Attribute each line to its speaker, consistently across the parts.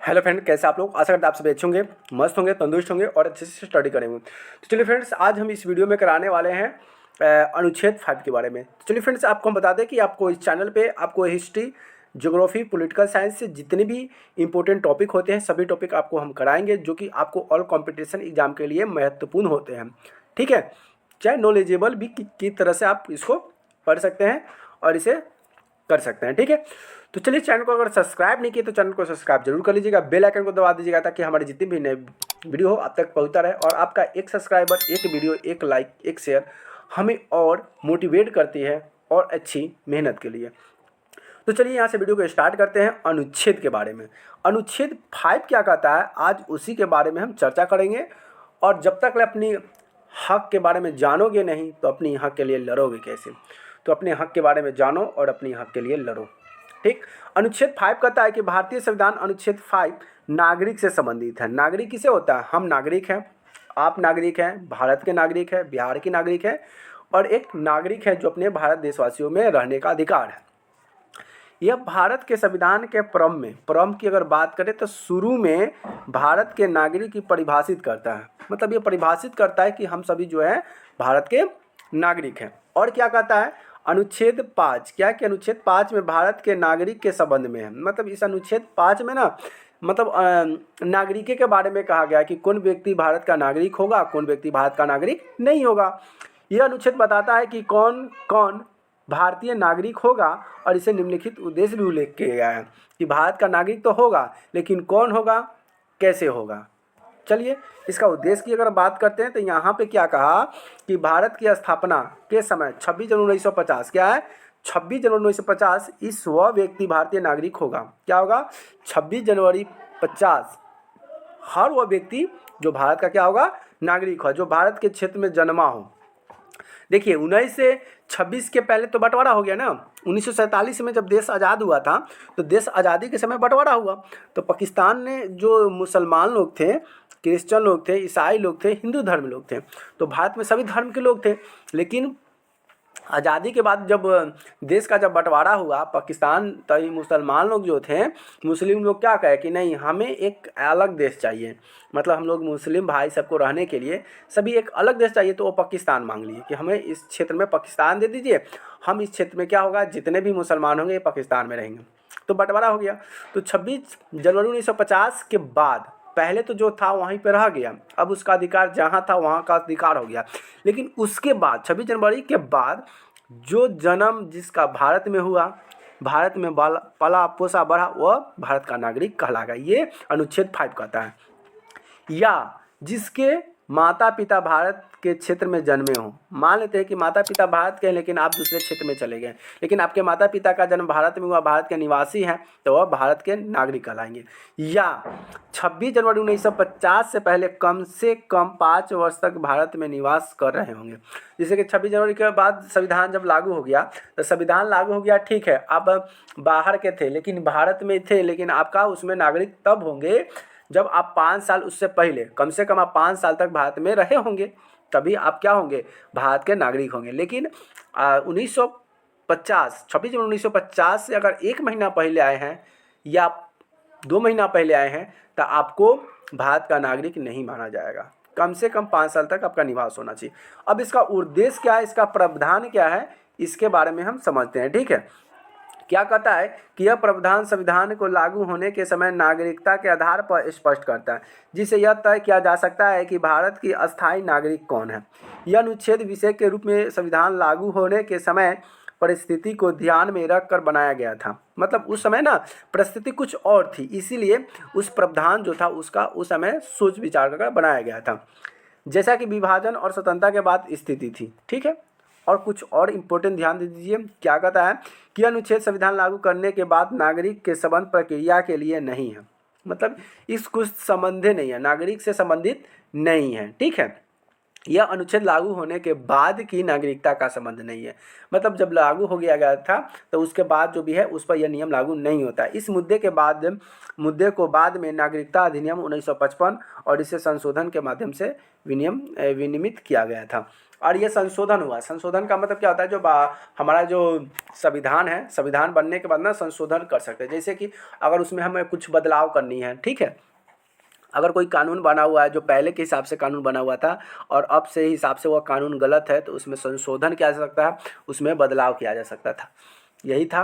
Speaker 1: Hello friend, कैसे आप लोग? आशा करते हैं आप सभी अच्छे होंगे, मस्त होंगे, तंदुरुस्त होंगे और अच्छे से स्टडी करेंगे। तो चलिए फ्रेंड्स, आज हम इस वीडियो में कराने वाले हैं अनुच्छेद 5 के बारे में। तो चलिए फ्रेंड्स, आपको हम बता दें कि आपको इस चैनल पे आपको हिस्ट्री, ज्योग्राफी, पॉलिटिकल साइंस से जितने भी इंपॉर्टेंट टॉपिक होते हैं सभी टॉपिक आपको हम कराएंगे, जो कि आपको ऑल कॉम्पिटिशन एग्जाम के लिए महत्वपूर्ण होते हैं। ठीक है, चाहे नॉलेजेबल भी की तरह से आप इसको पढ़ सकते हैं और इसे कर सकते हैं। ठीक है, तो चलिए, चैनल को अगर सब्सक्राइब नहीं किए तो चैनल को सब्सक्राइब जरूर कर लीजिएगा, बेल आइकन को दबा दीजिएगा ताकि हमारे जितने भी नए वीडियो हो आप तक पहुंचता रहे। और आपका एक सब्सक्राइबर, एक वीडियो, एक लाइक, एक शेयर हमें और मोटिवेट करती है और अच्छी मेहनत के लिए। तो चलिए यहाँ से वीडियो को स्टार्ट करते हैं अनुच्छेद के बारे में। अनुच्छेद 5 क्या कहता है, आज उसी के बारे में हम चर्चा करेंगे। और जब तक अपनी हक के बारे में जानोगे नहीं तो अपनी हक के लिए लड़ोगे कैसे? तो अपने हक के बारे में जानो और अपनी हक के लिए लड़ो। ठीक, अनुच्छेद 5 कहता है कि भारतीय संविधान अनुच्छेद 5 नागरिक से संबंधित है। नागरिक किसे होता है? हम नागरिक हैं, आप नागरिक हैं, भारत के नागरिक हैं, बिहार के नागरिक हैं, और एक नागरिक है जो अपने भारत देशवासियों में रहने का अधिकार है। यह भारत के संविधान के प्रारंभ की अगर बात करें तो शुरू में भारत के नागरिक की परिभाषित करता है। मतलब ये परिभाषित करता है कि हम सभी जो है भारत के नागरिक हैं। और क्या कहता है अनुच्छेद 5, क्या कि अनुच्छेद 5 में भारत के नागरिक के संबंध में है। मतलब इस अनुच्छेद 5 में ना, मतलब नागरिक के बारे में कहा गया है कि कौन व्यक्ति भारत का नागरिक होगा, कौन व्यक्ति भारत का नागरिक नहीं होगा। यह अनुच्छेद बताता है कि कौन कौन भारतीय नागरिक होगा, और इसे निम्नलिखित उद्देश्य भी उल्लेख किया गया है कि भारत का नागरिक तो होगा, लेकिन कौन होगा, कैसे होगा। चलिए, इसका उद्देश्य की अगर बात करते हैं तो यहाँ पे क्या कहा कि भारत की स्थापना के समय 26 जनवरी 1950, क्या है 26 जनवरी 1950, इस वह व्यक्ति भारतीय नागरिक होगा। क्या होगा? 26 जनवरी 50 हर वह व्यक्ति जो भारत का क्या होगा, नागरिक हो, जो भारत के क्षेत्र में जन्मा हो। देखिए, 19 से 26 के पहले तो बंटवारा हो गया ना। 1947 में जब देश आज़ाद हुआ था तो देश आज़ादी के समय बंटवारा हुआ। तो पाकिस्तान ने जो मुसलमान लोग थे, क्रिश्चियन लोग थे, ईसाई लोग थे, हिंदू धर्म लोग थे, तो भारत में सभी धर्म के लोग थे। लेकिन आज़ादी के बाद जब देश का जब बंटवारा हुआ, पाकिस्तान तभी मुसलमान लोग जो थे, मुस्लिम लोग क्या कहे कि नहीं, हमें एक अलग देश चाहिए। मतलब हम लोग मुस्लिम भाई सबको रहने के लिए सभी एक अलग देश चाहिए। तो वो पाकिस्तान मांग लिए कि हमें इस क्षेत्र में पाकिस्तान दे दीजिए, हम इस क्षेत्र में क्या होगा, जितने भी मुसलमान होंगे पाकिस्तान में रहेंगे। तो बंटवारा हो गया। तो 26 जनवरी 1950 के बाद पहले तो जो था वहीं पे रह गया, अब उसका अधिकार जहाँ था वहाँ का अधिकार हो गया। लेकिन उसके बाद 26 जनवरी के बाद जो जन्म जिसका भारत में हुआ, भारत में पला पोसा बढ़ा, वह भारत का नागरिक कहलाएगा। ये अनुच्छेद 5 कहता है। या जिसके माता पिता भारत के क्षेत्र में जन्मे हों, मान लेते हैं कि माता पिता भारत के हैं लेकिन आप दूसरे क्षेत्र में चले गए, लेकिन आपके माता पिता का जन्म भारत में हुआ, भारत के निवासी हैं, तो वह भारत के नागरिक कहलाएंगे। या 26 जनवरी 1950 से पहले कम से कम 5 वर्ष तक भारत में निवास कर रहे होंगे। जैसे कि 26 जनवरी के बाद संविधान जब लागू हो गया, तो संविधान लागू हो गया, ठीक है, आप बाहर के थे लेकिन भारत में थे, लेकिन आपका उसमें नागरिक तब होंगे जब आप 5 साल उससे पहले, कम से कम आप 5 साल तक भारत में रहे होंगे, तभी आप क्या होंगे, भारत के नागरिक होंगे। लेकिन 1950, 26 जनवरी 1950 से अगर 1 महीना पहले आए हैं या 2 महीना पहले आए हैं तो आपको भारत का नागरिक नहीं माना जाएगा। कम से कम 5 साल तक आपका निवास होना चाहिए। अब इसका उद्देश्य क्या है, इसका प्रावधान क्या है, इसके बारे में हम समझते हैं। ठीक है, क्या कहता है कि यह प्रावधान संविधान को लागू होने के समय नागरिकता के आधार पर स्पष्ट करता है, जिससे यह तय किया जा सकता है कि भारत की अस्थायी नागरिक कौन है। यह अनुच्छेद विषय के रूप में संविधान लागू होने के समय परिस्थिति को ध्यान में रख कर बनाया गया था। मतलब उस समय ना परिस्थिति कुछ और थी, इसीलिए उस प्रावधान जो था उसका उस समय सोच विचार कर बनाया गया था। जैसा कि विभाजन और स्वतंत्रता के बाद स्थिति थी। ठीक है, और कुछ और इम्पोर्टेंट ध्यान दे दीजिए, क्या कहता है कि अनुच्छेद संविधान लागू करने के बाद नागरिक के संबंध प्रक्रिया के लिए नहीं है। मतलब इस कुछ संबंध नहीं है, नागरिक से संबंधित नहीं है। ठीक है, यह अनुच्छेद लागू होने के बाद की नागरिकता का संबंध नहीं है। मतलब जब लागू हो गया था तो उसके बाद जो भी है उस पर यह नियम लागू नहीं होता है। इस मुद्दे को बाद में नागरिकता अधिनियम 1955 और इसे संशोधन के माध्यम से विनियमित किया गया था। और ये संशोधन हुआ। संशोधन का मतलब क्या होता है, जो हमारा जो संविधान है, संविधान बनने के बाद ना संशोधन कर सकते हैं। जैसे कि अगर उसमें हमें कुछ बदलाव करनी है, ठीक है, अगर कोई कानून बना हुआ है जो पहले के हिसाब से कानून बना हुआ था और अब से हिसाब से वह कानून गलत है, तो उसमें संशोधन किया जा सकता है, उसमें बदलाव किया जा सकता था। यही था।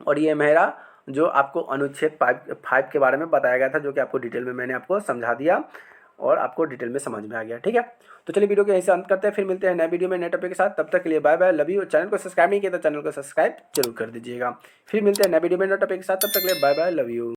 Speaker 1: और ये मेरा जो आपको अनुच्छेद 5 के बारे में बताया गया था, जो कि आपको डिटेल में मैंने आपको समझा दिया और आपको डिटेल में समझ में आ गया। ठीक है, तो चलिए वीडियो को यहीं से अंत करते हैं, फिर मिलते हैं नए वीडियो में नए टॉपिक के साथ। तब तक के लिए bye bye, love you. Channel को सब्सक्राइब नहीं किया तो चैनल को सब्सक्राइब जरूर कर दीजिएगा। फिर मिलते हैं नए वीडियो में नए टॉपिक के साथ, तब तक के लिए बाय बाय, लव यू।